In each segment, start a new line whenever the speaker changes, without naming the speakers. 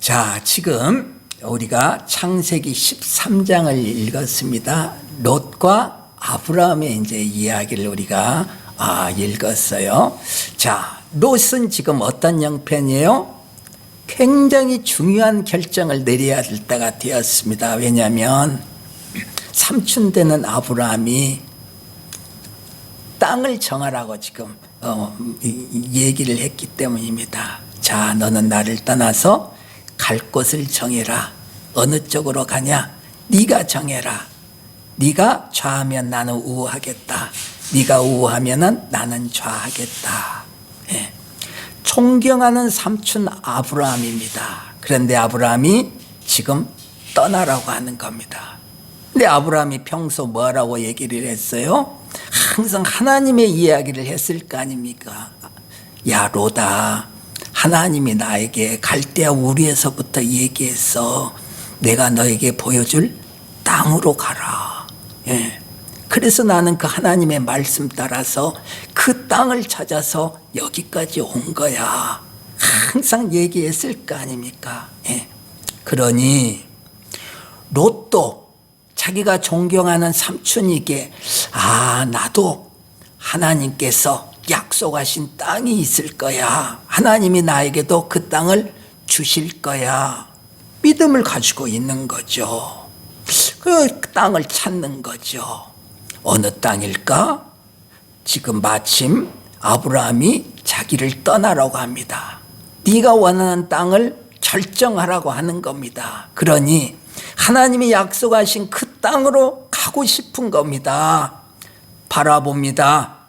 자, 지금 우리가 창세기 13장을 읽었습니다. 롯과 아브라함의 이제 이야기를 우리가 읽었어요. 자, 롯은 지금 어떤 형편이에요? 굉장히 중요한 결정을 내려야 될 때가 되었습니다. 왜냐하면 삼촌 되는 아브라함이 땅을 정하라고 지금 얘기를 했기 때문입니다. 자, 너는 나를 떠나서 갈 곳을 정해라. 어느 쪽으로 가냐? 네가 정해라. 네가 좌하면 나는 우하겠다. 네가 우하면 나는 좌하겠다. 예. 존경하는 삼촌 아브라함입니다. 그런데 아브라함이 지금 떠나라고 하는 겁니다. 근데 아브라함이 평소 뭐라고 얘기를 했어요? 항상 하나님의 이야기를 했을 거 아닙니까? 야, 롯아, 하나님이 나에게 갈대아 우리에서부터 얘기했어. 내가 너에게 보여줄 땅으로 가라. 예. 그래서 나는 그 하나님의 말씀 따라서 그 땅을 찾아서 여기까지 온 거야. 항상 얘기했을 거 아닙니까? 예. 그러니 롯도 자기가 존경하는 삼촌에게 나도 하나님께서 약속하신 땅이 있을 거야. 하나님이 나에게도 그 땅을 주실 거야. 믿음을 가지고 있는 거죠. 그 땅을 찾는 거죠. 어느 땅일까? 지금 마침 아브라함이 자기를 떠나라고 합니다. 네가 원하는 땅을 결정하라고 하는 겁니다. 그러니 하나님이 약속하신 그 땅으로 가고 싶은 겁니다. 바라봅니다.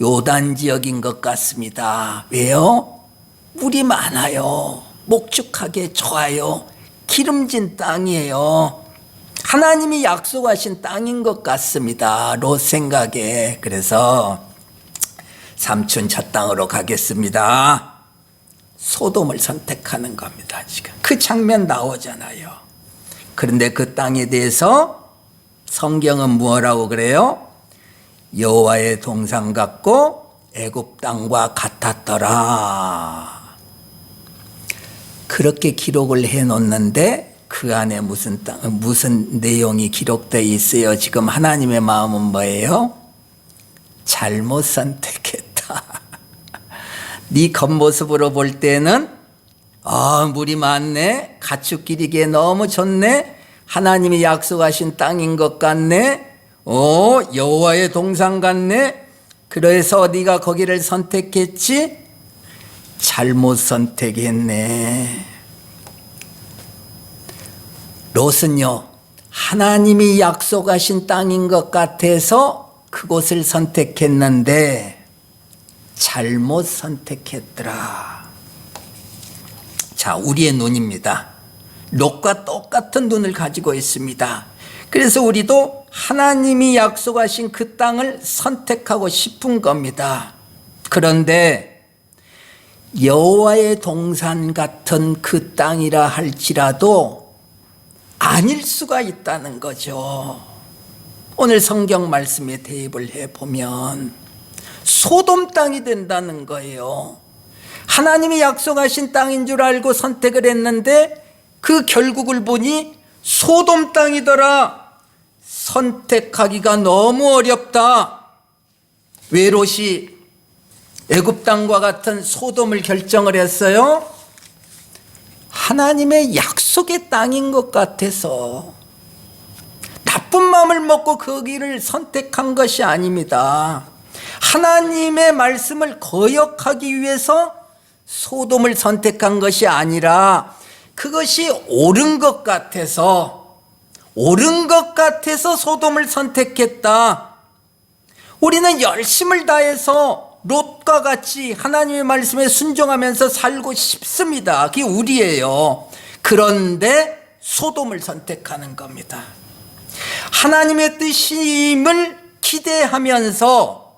요단 지역인 것 같습니다. 왜요? 물이 많아요. 목축하게 좋아요. 기름진 땅이에요. 하나님이 약속하신 땅인 것 같습니다. 롯 생각에. 그래서 삼촌 저 땅으로 가겠습니다. 소돔을 선택하는 겁니다. 지금 그 장면 나오잖아요. 그런데 그 땅에 대해서 성경은 뭐라고 그래요? 여호와의 동산 같고 애굽 땅과 같았더라. 그렇게 기록을 해놓는데 그 안에 무슨 내용이 기록되어 있어요? 지금 하나님의 마음은 뭐예요? 잘못 선택했다. 네 겉모습으로 볼 때는 물이 많네. 가축 기르기에 너무 좋네. 하나님이 약속하신 땅인 것 같네. 여호와의 동산 같네. 그래서 네가 거기를 선택했지? 잘못 선택했네. 롯은요, 하나님이 약속하신 땅인 것 같아서 그곳을 선택했는데 잘못 선택했더라. 자, 우리의 눈입니다. 롯과 똑같은 눈을 가지고 있습니다. 그래서 우리도 하나님이 약속하신 그 땅을 선택하고 싶은 겁니다. 그런데 여호와의 동산 같은 그 땅이라 할지라도 아닐 수가 있다는 거죠. 오늘 성경 말씀에 대입을 해보면 소돔 땅이 된다는 거예요. 하나님이 약속하신 땅인 줄 알고 선택을 했는데 그 결국을 보니 소돔 땅이더라. 선택하기가 너무 어렵다. 왜 롯이 애굽 땅과 같은 소돔을 결정을 했어요? 하나님의 약속의 땅인 것 같아서. 나쁜 마음을 먹고 그 길을 선택한 것이 아닙니다. 하나님의 말씀을 거역하기 위해서 소돔을 선택한 것이 아니라 그것이 옳은 것 같아서 소돔을 선택했다. 우리는 열심을 다해서 롯과 같이 하나님의 말씀에 순종하면서 살고 싶습니다. 그게 우리예요. 그런데 소돔을 선택하는 겁니다. 하나님의 뜻임을 기대하면서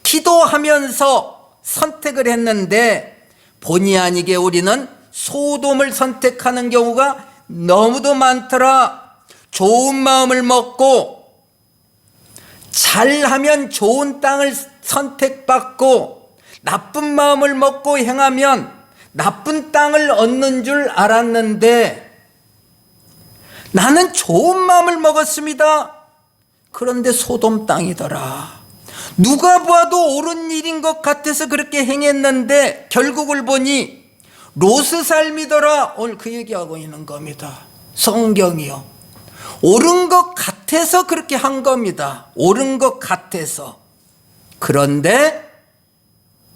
기도하면서 선택을 했는데 본의 아니게 우리는 소돔을 선택하는 경우가 너무도 많더라. 좋은 마음을 먹고 잘하면 좋은 땅을 선택받고 나쁜 마음을 먹고 행하면 나쁜 땅을 얻는 줄 알았는데 나는 좋은 마음을 먹었습니다. 그런데 소돔 땅이더라. 누가 봐도 옳은 일인 것 같아서 그렇게 행했는데 결국을 보니 롯의 삶이더라. 오늘 그 얘기하고 있는 겁니다. 성경이요. 옳은 것 같아서 그렇게 한 겁니다. 옳은 것 같아서. 그런데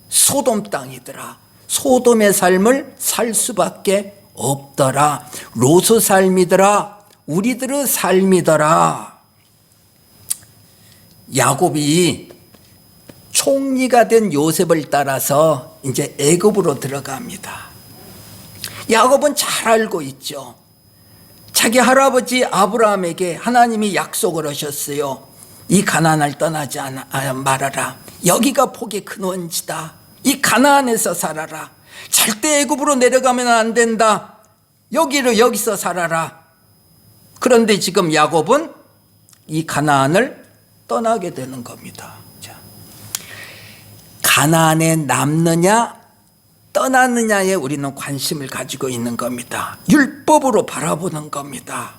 소돔 땅이더라. 소돔의 삶을 살 수밖에 없더라. 롯의 삶이더라. 우리들의 삶이더라. 야곱이 총리가 된 요셉을 따라서 이제 애굽으로 들어갑니다. 야곱은 잘 알고 있죠. 자기 할아버지 아브라함에게 하나님이 약속을 하셨어요. 이 가나안을 떠나지 말아라. 여기가 복의 근원지다. 이 가나안에서 살아라. 절대 애굽으로 내려가면 안 된다. 여기서 살아라. 그런데 지금 야곱은 이 가나안을 떠나게 되는 겁니다. 자, 가나안에 남느냐 떠나느냐에 우리는 관심을 가지고 있는 겁니다. 율법으로 바라보는 겁니다.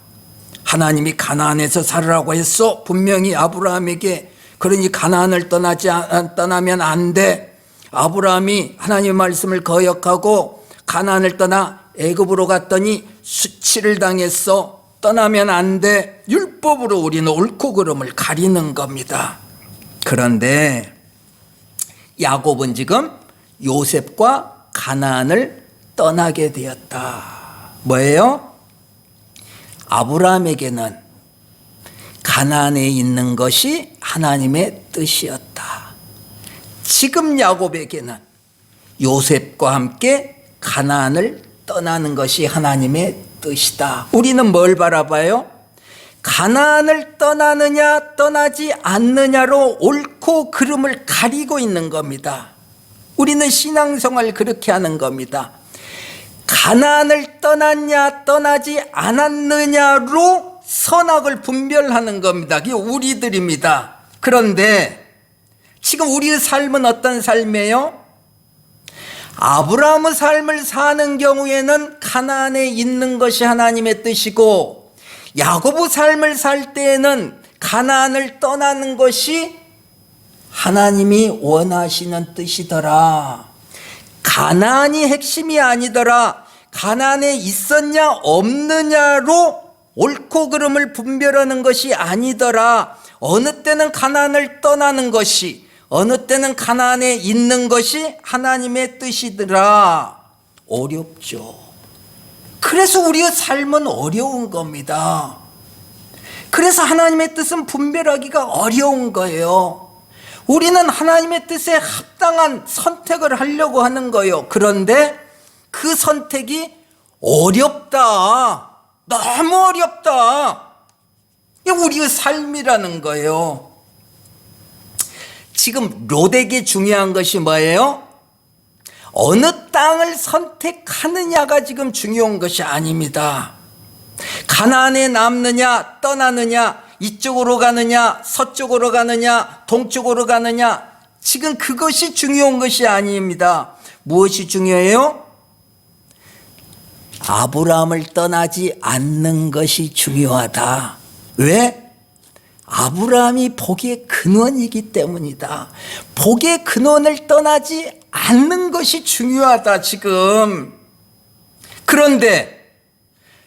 하나님이 가나안에서 살으라고 했어. 분명히 아브라함에게. 그러니 가나안을 떠나면 안 돼. 아브라함이 하나님의 말씀을 거역하고 가나안을 떠나 애굽으로 갔더니 수치를 당했어. 떠나면 안 돼. 율법으로 우리는 옳고 그름을 가리는 겁니다. 그런데 야곱은 지금 요셉과 가나안을 떠나게 되었다. 뭐예요? 아브라함에게는 가나안에 있는 것이 하나님의 뜻이었다. 지금 야곱에게는 요셉과 함께 가나안을 떠나는 것이 하나님의 뜻이다. 우리는 뭘 바라봐요? 가나안을 떠나느냐 떠나지 않느냐로 옳고 그름을 가리고 있는 겁니다. 우리는 신앙생활 그렇게 하는 겁니다. 가나안을 떠났냐 떠나지 않았느냐로 선악을 분별하는 겁니다. 그게 우리들입니다. 그런데 지금 우리의 삶은 어떤 삶이에요? 아브라함의 삶을 사는 경우에는 가나안에 있는 것이 하나님의 뜻이고, 야곱의 삶을 살 때에는 가나안을 떠나는 것이 하나님이 원하시는 뜻이더라. 가나안이 핵심이 아니더라. 가나안에 있었냐 없느냐로 옳고 그름을 분별하는 것이 아니더라. 어느 때는 가나안을 떠나는 것이, 어느 때는 가나안에 있는 것이 하나님의 뜻이더라. 어렵죠. 그래서 우리의 삶은 어려운 겁니다. 그래서 하나님의 뜻은 분별하기가 어려운 거예요. 우리는 하나님의 뜻에 합당한 선택을 하려고 하는 거예요. 그런데 그 선택이 어렵다. 너무 어렵다. 이게 우리의 삶이라는 거예요. 지금 롯에게 중요한 것이 뭐예요? 어느 땅을 선택하느냐가 지금 중요한 것이 아닙니다. 가나안에 남느냐 떠나느냐, 이쪽으로 가느냐 서쪽으로 가느냐 동쪽으로 가느냐, 지금 그것이 중요한 것이 아닙니다. 무엇이 중요해요? 아브라함을 떠나지 않는 것이 중요하다. 왜? 아브라함이 복의 근원이기 때문이다. 복의 근원을 떠나지 않는 것이 중요하다 지금. 그런데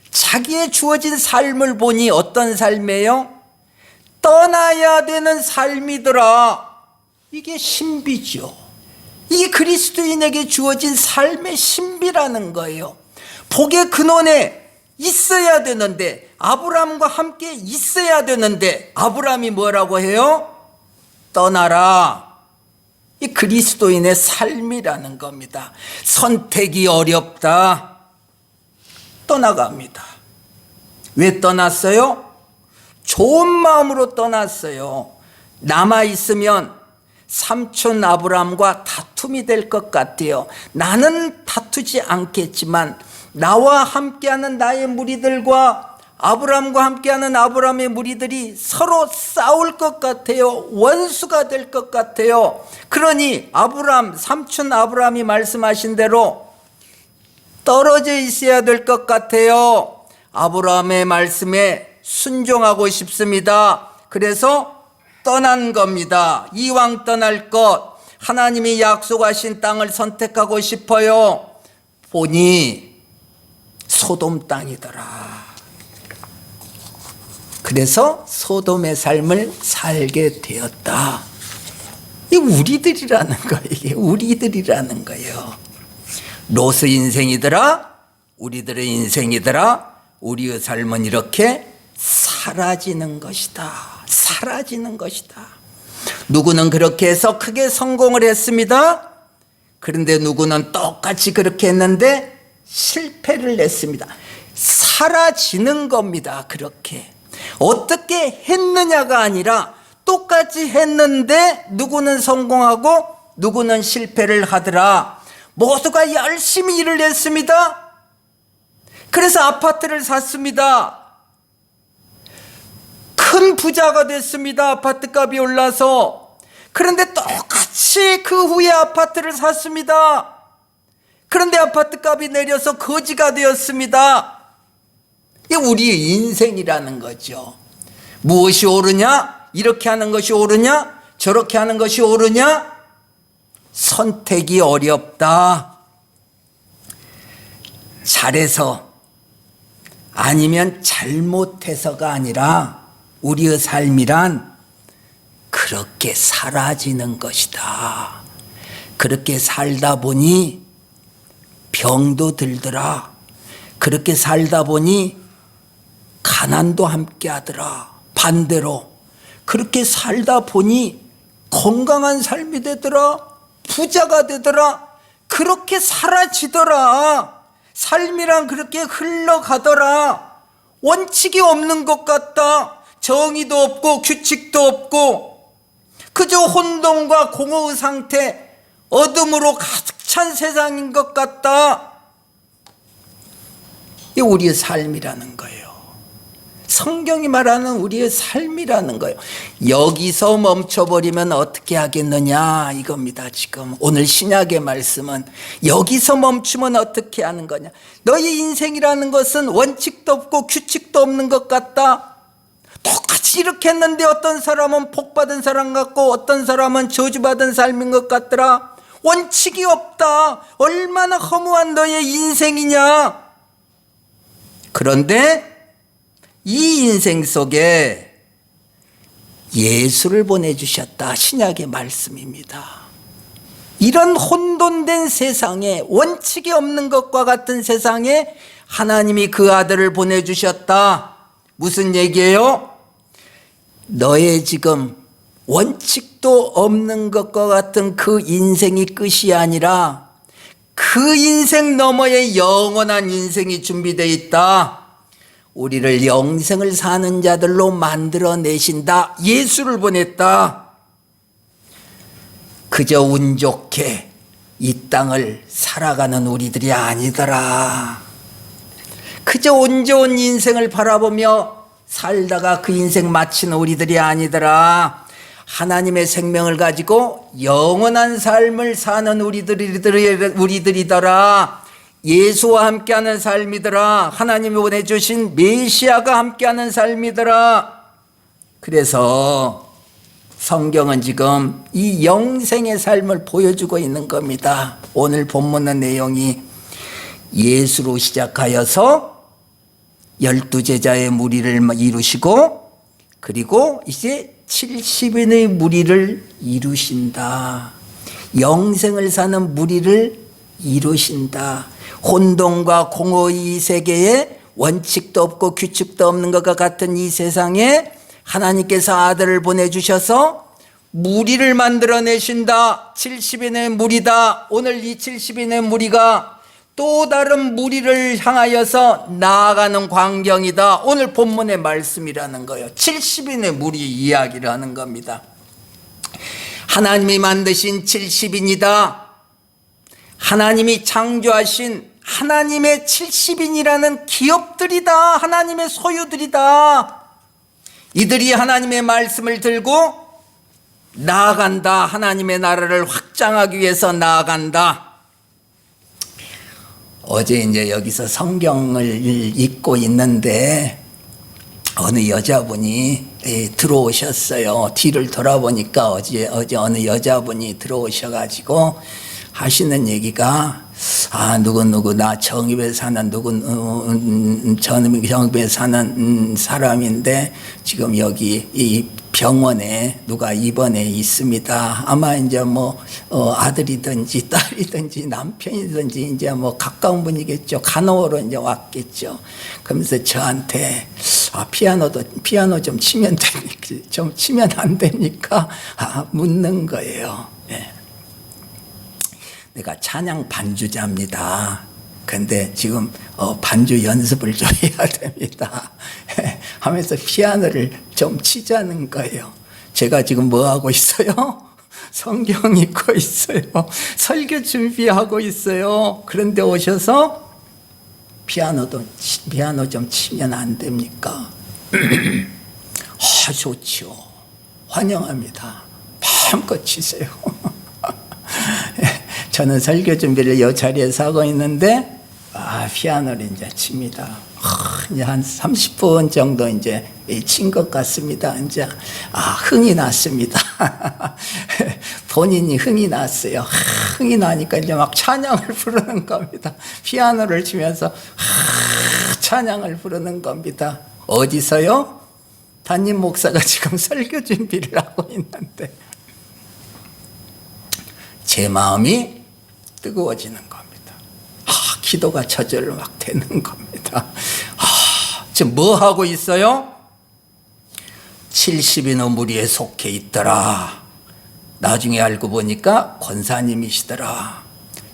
자기의 주어진 삶을 보니 어떤 삶이에요? 떠나야 되는 삶이더라. 이게 신비죠. 이게 그리스도인에게 주어진 삶의 신비라는 거예요. 복의 근원에 있어야 되는데, 아브라함과 함께 있어야 되는데 아브라함이 뭐라고 해요? 떠나라. 이 그리스도인의 삶이라는 겁니다. 선택이 어렵다. 떠나갑니다. 왜 떠났어요? 좋은 마음으로 떠났어요. 남아있으면 삼촌 아브라함과 다툼이 될 것 같아요. 나는 다투지 않겠지만 나와 함께하는 나의 무리들과 아브라함과 함께하는 아브라함의 무리들이 서로 싸울 것 같아요. 원수가 될 것 같아요. 그러니 삼촌 아브라함이 말씀하신 대로 떨어져 있어야 될 것 같아요. 아브라함의 말씀에 순종하고 싶습니다. 그래서 떠난 겁니다. 이왕 떠날 것, 하나님이 약속하신 땅을 선택하고 싶어요. 보니 소돔 땅이더라. 그래서 소돔의 삶을 살게 되었다. 이게 우리들이라는 거예요. 이게 우리들이라는 거예요. 롯의 인생이더라, 우리들의 인생이더라. 우리의 삶은 이렇게 사라지는 것이다. 사라지는 것이다. 누구는 그렇게 해서 크게 성공을 했습니다. 그런데 누구는 똑같이 그렇게 했는데 실패를 했습니다. 사라지는 겁니다. 그렇게 어떻게 했느냐가 아니라 똑같이 했는데 누구는 성공하고 누구는 실패를 하더라. 모두가 열심히 일을 했습니다. 그래서 아파트를 샀습니다. 큰 부자가 됐습니다. 아파트 값이 올라서. 그런데 똑같이 그 후에 아파트를 샀습니다. 그런데 아파트 값이 내려서 거지가 되었습니다. 이게 우리의 인생이라는 거죠. 무엇이 옳으냐? 이렇게 하는 것이 옳으냐? 저렇게 하는 것이 옳으냐? 선택이 어렵다. 잘해서 아니면 잘못해서가 아니라 우리의 삶이란 그렇게 사라지는 것이다. 그렇게 살다 보니 병도 들더라. 그렇게 살다 보니 가난도 함께 하더라. 반대로 그렇게 살다 보니 건강한 삶이 되더라. 부자가 되더라. 그렇게 사라지더라. 삶이란 그렇게 흘러가더라. 원칙이 없는 것 같다. 정의도 없고 규칙도 없고 그저 혼돈과 공허의 상태, 어둠으로 가득 찬 세상인 것 같다. 이게 우리의 삶이라는 거예요. 성경이 말하는 우리의 삶이라는 거예요. 여기서 멈춰버리면 어떻게 하겠느냐 이겁니다. 지금 오늘 신약의 말씀은 여기서 멈추면 어떻게 하는 거냐. 너의 인생이라는 것은 원칙도 없고 규칙도 없는 것 같다. 똑같이 이렇게 했는데 어떤 사람은 복받은 사람 같고 어떤 사람은 저주받은 삶인 것 같더라. 원칙이 없다. 얼마나 허무한 너의 인생이냐. 그런데 이 인생 속에 예수를 보내주셨다. 신약의 말씀입니다. 이런 혼돈된 세상에, 원칙이 없는 것과 같은 세상에 하나님이 그 아들을 보내주셨다. 무슨 얘기예요? 너의 지금 원칙도 없는 것과 같은 그 인생이 끝이 아니라 그 인생 너머에 영원한 인생이 준비되어 있다. 우리를 영생을 사는 자들로 만들어내신다. 예수를 보냈다. 그저 운 좋게 이 땅을 살아가는 우리들이 아니더라. 그저 운 좋은 인생을 바라보며 살다가 그 인생 마치는 우리들이 아니더라. 하나님의 생명을 가지고 영원한 삶을 사는 우리들이더라. 예수와 함께하는 삶이더라. 하나님이 보내주신 메시아가 함께하는 삶이더라. 그래서 성경은 지금 이 영생의 삶을 보여주고 있는 겁니다. 오늘 본문의 내용이 예수로 시작하여서 12제자의 무리를 이루시고 그리고 이제 70인의 무리를 이루신다. 영생을 사는 무리를 이루신다. 혼돈과 공허의 이 세계에 원칙도 없고 규칙도 없는 것과 같은 이 세상에 하나님께서 아들을 보내주셔서 무리를 만들어내신다. 70인의 무리다. 오늘 이 70인의 무리가 또 다른 무리를 향하여서 나아가는 광경이다. 오늘 본문의 말씀이라는 거예요. 70인의 무리 이야기를 하는 겁니다. 하나님이 만드신 70인이다. 하나님이 창조하신 하나님의 70인이라는 기업들이다. 하나님의 소유들이다. 이들이 하나님의 말씀을 들고 나아간다. 하나님의 나라를 확장하기 위해서 나아간다. 어제 이제 여기서 성경을 읽고 있는데 어느 여자분이 들어오셨어요. 뒤를 돌아보니까 어제 어느 여자분이 들어오셔가지고 하시는 얘기가 누구 나 정읍에 사는 정읍에 사는 사람인데 지금 여기 이 병원에 누가 입원해 있습니다. 아마 이제 아들이든지 딸이든지 남편이든지 이제 가까운 분이겠죠. 간호로 이제 왔겠죠. 그러면서 저한테 피아노 좀 치면 좀 치면 안 됩니까? 묻는 거예요. 네. 내가 찬양 반주자입니다. 근데 지금 반주 연습을 좀 해야 됩니다. 하면서 피아노를 좀 치자는 거예요. 제가 지금 뭐 하고 있어요? 성경 읽고 있어요. 설교 준비하고 있어요. 그런데 오셔서 피아노 좀 치면 안 됩니까? 좋지요. 환영합니다. 마음껏 치세요. 저는 설교 준비를 이 자리에서 하고 있는데 피아노를 이제 칩니다. 이제 한 30분 정도 이제 친 것 같습니다. 이제 흥이 났습니다. 본인이 흥이 났어요. 흥이 나니까 이제 막 찬양을 부르는 겁니다. 피아노를 치면서 찬양을 부르는 겁니다. 어디서요? 담임 목사가 지금 설교 준비를 하고 있는데 제 마음이 뜨거워지는 겁니다. 기도가 저절로 막 되는 겁니다. 지금 뭐 하고 있어요? 70인의 무리에 속해 있더라. 나중에 알고 보니까 권사님이시더라.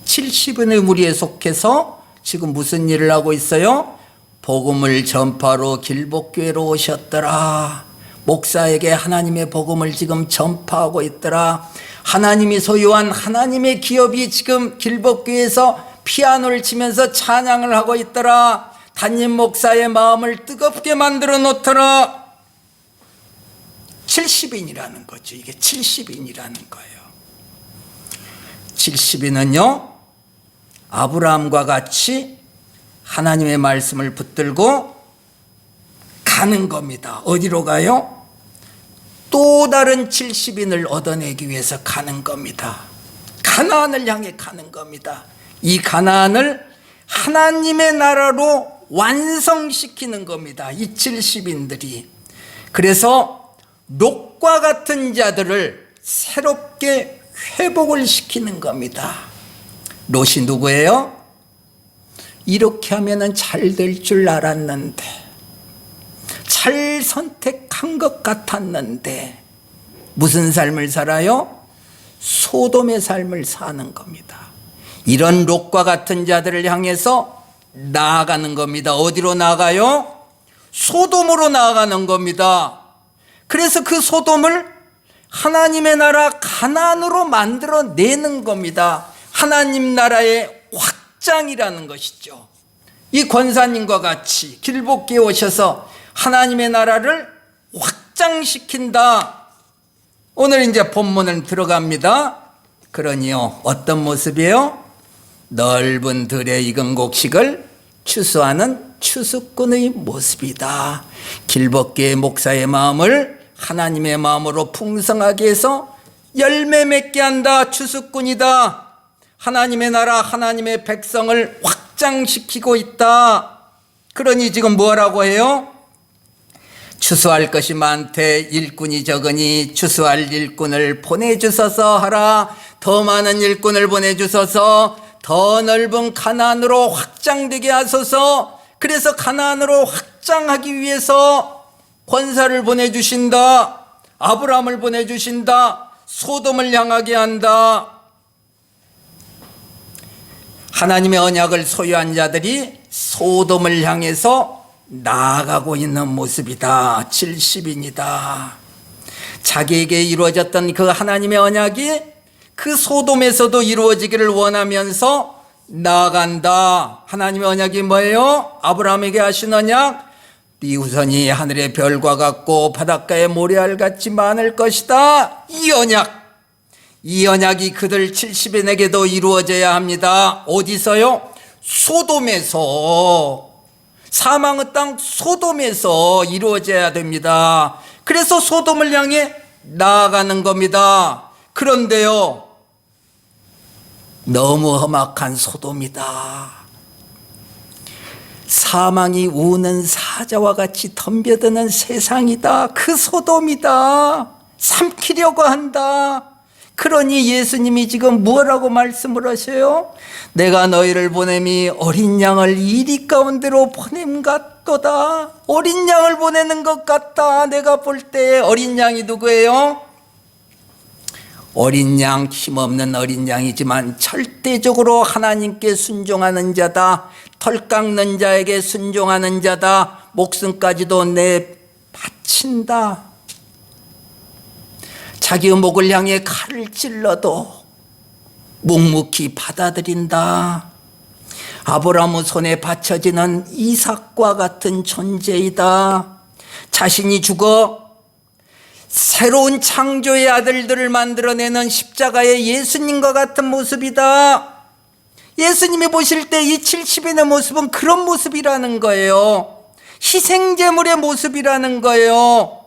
70인의 무리에 속해서 지금 무슨 일을 하고 있어요? 복음을 전파로 길복교회로 오셨더라. 목사에게 하나님의 복음을 지금 전파하고 있더라. 하나님이 소유한 하나님의 기업이 지금 길복교회에서 피아노를 치면서 찬양을 하고 있더라. 담임 목사의 마음을 뜨겁게 만들어 놓더라. 70인이라는 거죠. 이게 70인이라는 거예요. 70인은요 아브라함과 같이 하나님의 말씀을 붙들고 가는 겁니다. 어디로 가요? 또 다른 70인을 얻어내기 위해서 가는 겁니다. 가나안을 향해 가는 겁니다. 이 가나안을 하나님의 나라로 완성시키는 겁니다. 이 70인들이. 그래서 롯과 같은 자들을 새롭게 회복을 시키는 겁니다. 롯이 누구예요? 이렇게 하면 잘 될 줄 알았는데, 잘 선택한 것 같았는데 무슨 삶을 살아요? 소돔의 삶을 사는 겁니다. 이런 롯과 같은 자들을 향해서 나아가는 겁니다. 어디로 나아가요? 소돔으로 나아가는 겁니다. 그래서 그 소돔을 하나님의 나라 가나안으로 만들어내는 겁니다. 하나님 나라의 확장이라는 것이죠. 이 권사님과 같이 길복교에 오셔서 하나님의 나라를 확장시킨다. 오늘 이제 본문을 들어갑니다. 그러니요 어떤 모습이에요? 넓은 들에 익은 곡식을 추수하는 추수꾼의 모습이다. 길복교의 목사의 마음을 하나님의 마음으로 풍성하게 해서 열매 맺게 한다. 추수꾼이다. 하나님의 나라 하나님의 백성을 확장시키고 있다. 그러니 지금 뭐라고 해요? 추수할 것이 많되 일꾼이 적으니 추수할 일꾼을 보내주소서 하라. 더 많은 일꾼을 보내주소서. 더 넓은 가나안으로 확장되게 하소서. 그래서 가나안으로 확장하기 위해서 권사를 보내주신다. 아브라함을 보내주신다. 소돔을 향하게 한다. 하나님의 언약을 소유한 자들이 소돔을 향해서 나아가고 있는 모습이다. 70인이다. 자기에게 이루어졌던 그 하나님의 언약이 그 소돔에서도 이루어지기를 원하면서 나아간다. 하나님의 언약이 뭐예요? 아브라함에게 하신 언약, 네 후손이 하늘의 별과 같고 바닷가의 모래알같이 많을 것이다. 이 언약이 그들 70인에게도 이루어져야 합니다. 어디서요? 소돔에서, 사망의 땅 소돔에서 이루어져야 됩니다. 그래서 소돔을 향해 나아가는 겁니다. 그런데요, 너무 험악한 소돔이다. 사망이 우는 사자와 같이 덤벼드는 세상이다. 그 소돔이다. 삼키려고 한다. 그러니 예수님이 지금 뭐라고 말씀을 하셔요? 내가 너희를 보냄이 어린 양을 이리 가운데로 보냄 같도다. 어린 양을 보내는 것 같다. 내가 볼 때 어린 양이 누구예요? 어린 양, 힘없는 어린 양이지만 절대적으로 하나님께 순종하는 자다. 털 깎는 자에게 순종하는 자다. 목숨까지도 바친다. 자기의 목을 향해 칼을 찔러도 묵묵히 받아들인다. 아브라함의 손에 받쳐지는 이삭과 같은 존재이다. 자신이 죽어 새로운 창조의 아들들을 만들어내는 십자가의 예수님과 같은 모습이다. 예수님이 보실 때 이 70인의 모습은 그런 모습이라는 거예요. 희생제물의 모습이라는 거예요.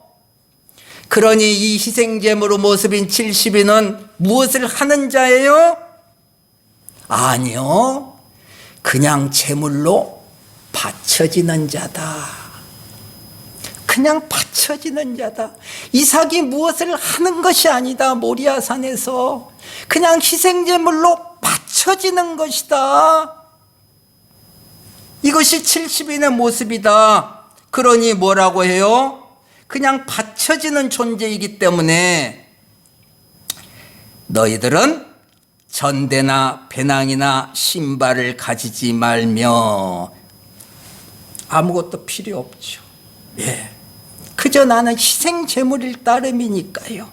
그러니 이 희생제물의 모습인 70인은 무엇을 하는 자예요? 아니요, 그냥 제물로 바쳐지는 자다. 그냥 바쳐지는 자다. 이삭이 무엇을 하는 것이 아니다. 모리아산에서 그냥 희생제물로 바쳐지는 것이다. 이것이 70인의 모습이다. 그러니 뭐라고 해요? 그냥 바쳐지는 존재이기 때문에 너희들은 전대나 배낭이나 신발을 가지지 말며, 아무것도 필요 없죠. 예. 그저 나는 희생제물일 따름이니까요.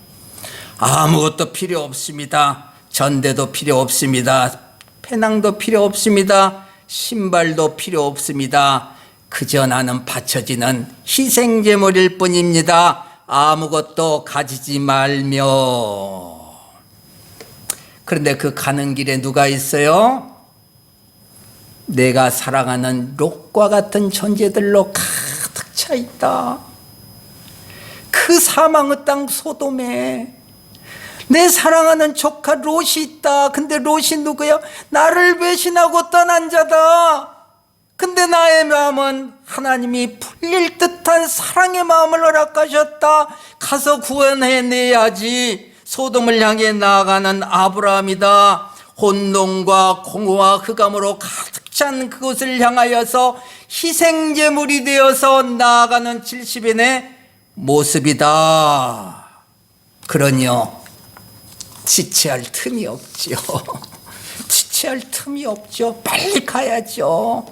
아무것도 필요 없습니다. 전대도 필요 없습니다. 배낭도 필요 없습니다. 신발도 필요 없습니다. 그저 나는 바쳐지는 희생제물일 뿐입니다. 아무것도 가지지 말며. 그런데 그 가는 길에 누가 있어요? 내가 사랑하는 롯과 같은 존재들로 가득 차 있다. 그 사망의 땅 소돔에 내 사랑하는 조카 롯이 있다. 근데 롯이 누구야? 나를 배신하고 떠난 자다. 근데 나의 마음은 하나님이 풀릴 듯한 사랑의 마음을 허락하셨다. 가서 구원해내야지. 소돔을 향해 나아가는 아브라함이다. 혼돈과 공허와 흑암으로 가득 찬 그곳을 향하여서 희생제물이 되어서 나아가는 70인의 모습이다. 그러니요, 지체할 틈이 없죠. 지체할 틈이 없죠. 빨리 가야죠.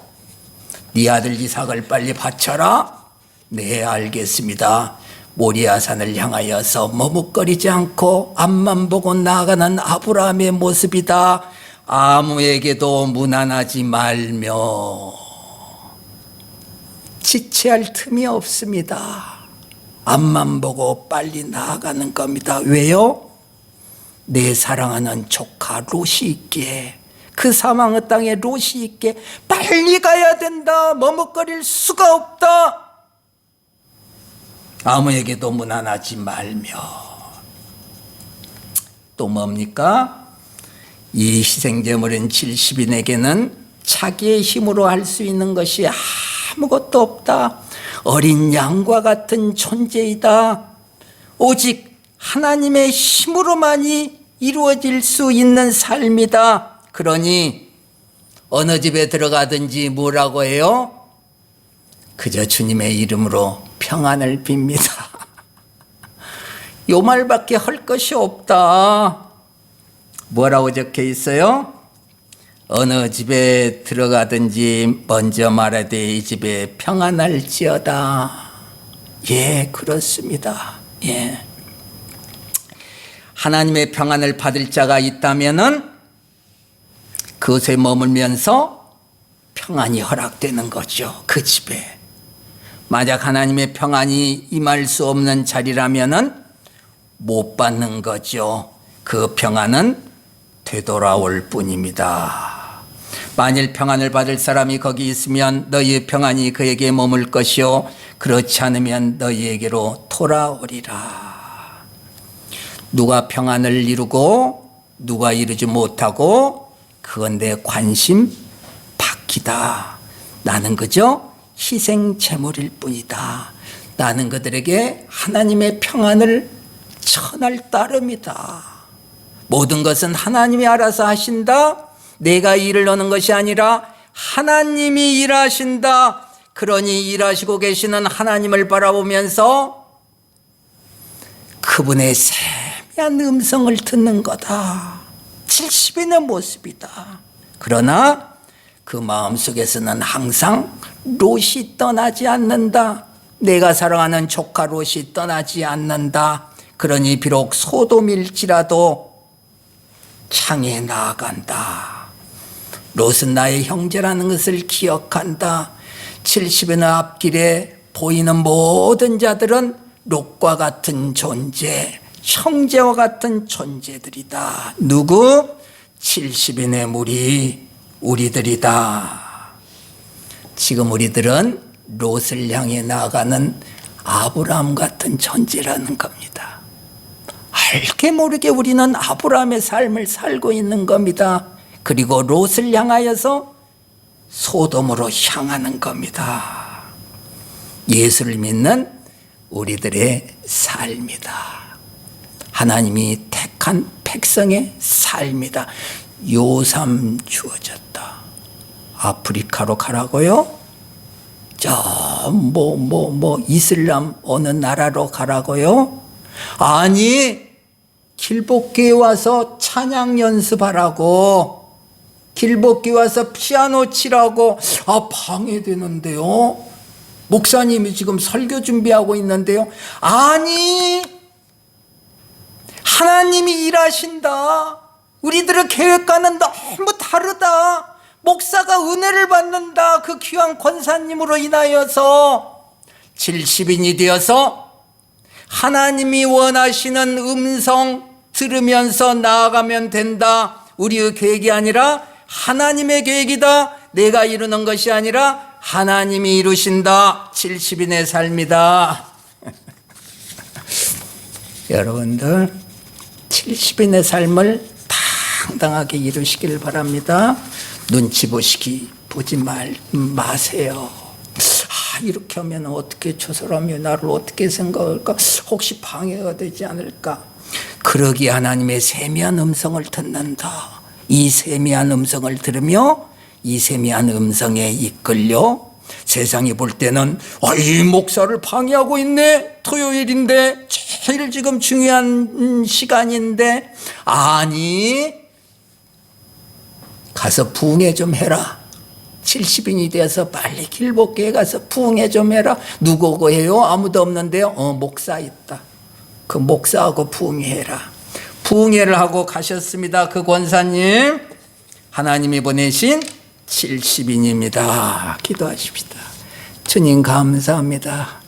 네 아들 이삭을 빨리 바쳐라. 네, 알겠습니다. 모리아산을 향하여서 머뭇거리지 않고 앞만 보고 나아가는 아브라함의 모습이다. 아무에게도 무난하지 말며. 지체할 틈이 없습니다. 앞만 보고 빨리 나아가는 겁니다. 왜요? 내 사랑하는 조카 롯이 있기에, 그 사망의 땅에 롯이 있기에 빨리 가야 된다. 머뭇거릴 수가 없다. 아무에게도 무난하지 말며. 또 뭡니까? 이 희생제물인 70인에게는 자기의 힘으로 할 수 있는 것이 아무것도 없다. 어린 양과 같은 존재이다. 오직 하나님의 힘으로만이 이루어질 수 있는 삶이다. 그러니 어느 집에 들어가든지 뭐라고 해요? 그저 주님의 이름으로 평안을 빕니다. 요 말밖에 할 것이 없다. 뭐라고 적혀 있어요? 어느 집에 들어가든지 먼저 말하되 이 집에 평안할지어다. 예, 그렇습니다. 예. 하나님의 평안을 받을 자가 있다면은 그것에 머물면서 평안이 허락되는 거죠. 그 집에. 만약 하나님의 평안이 임할 수 없는 자리라면은 못 받는 거죠. 그 평안은 되돌아올 뿐입니다. 만일 평안을 받을 사람이 거기 있으면 너희의 평안이 그에게 머물 것이요 그렇지 않으면 너희에게로 돌아오리라. 누가 평안을 이루고 누가 이루지 못하고 그건 내 관심 밖이다. 나는 그저 희생 제물일 뿐이다. 나는 그들에게 하나님의 평안을 전할 따름이다. 모든 것은 하나님이 알아서 하신다. 내가 일을 넣는 것이 아니라 하나님이 일하신다. 그러니 일하시고 계시는 하나님을 바라보면서 그분의 세미한 음성을 듣는 거다. 70인의 모습이다. 그러나 그 마음속에서는 항상 롯이 떠나지 않는다. 내가 사랑하는 조카 롯이 떠나지 않는다. 그러니 비록 소돔일지라도 창에 나아간다. 롯은 나의 형제라는 것을 기억한다. 70인의 앞길에 보이는 모든 자들은 롯과 같은 존재, 형제와 같은 존재들이다. 누구? 70인의 무리, 우리들이다. 지금 우리들은 롯을 향해 나아가는 아브라함 같은 존재라는 겁니다. 알게 모르게 우리는 아브라함의 삶을 살고 있는 겁니다. 그리고 롯을 향하여서 소돔으로 향하는 겁니다. 예수를 믿는 우리들의 삶이다. 하나님이 택한 백성의 삶이다. 요삼 주어졌다. 아프리카로 가라고요? 이슬람 어느 나라로 가라고요? 아니, 길복교에 와서 찬양 연습하라고, 길복교에 와서 피아노 치라고. 방해되는데요. 목사님이 지금 설교 준비하고 있는데요. 아니, 하나님이 일하신다. 우리들의 계획과는 너무 다르다. 목사가 은혜를 받는다. 그 귀한 권사님으로 인하여서 70인이 되어서 하나님이 원하시는 음성 들으면서 나아가면 된다. 우리의 계획이 아니라 하나님의 계획이다. 내가 이루는 것이 아니라 하나님이 이루신다. 70인의 삶이다. 여러분들 70인의 삶을 당당하게 이루시길 바랍니다. 눈치 보지 마세요. 이렇게 하면 어떻게 저 사람이 나를 어떻게 생각할까? 혹시 방해가 되지 않을까? 그러기에 하나님의 세미한 음성을 듣는다. 이 세미한 음성을 들으며 이 세미한 음성에 이끌려 세상이 볼 때는 이 목사를 방해하고 있네. 토요일인데 제일 지금 중요한 시간인데. 아니, 가서 부흥회 좀 해라. 70인이 돼서 빨리 길복교에 가서 부흥회 좀 해라. 누구고 해요? 아무도 없는데요. 목사 있다. 그 목사하고 부흥회해라. 부흥회를 하고 가셨습니다. 그 권사님, 하나님이 보내신 70인입니다. 기도하십시다. 주님 감사합니다.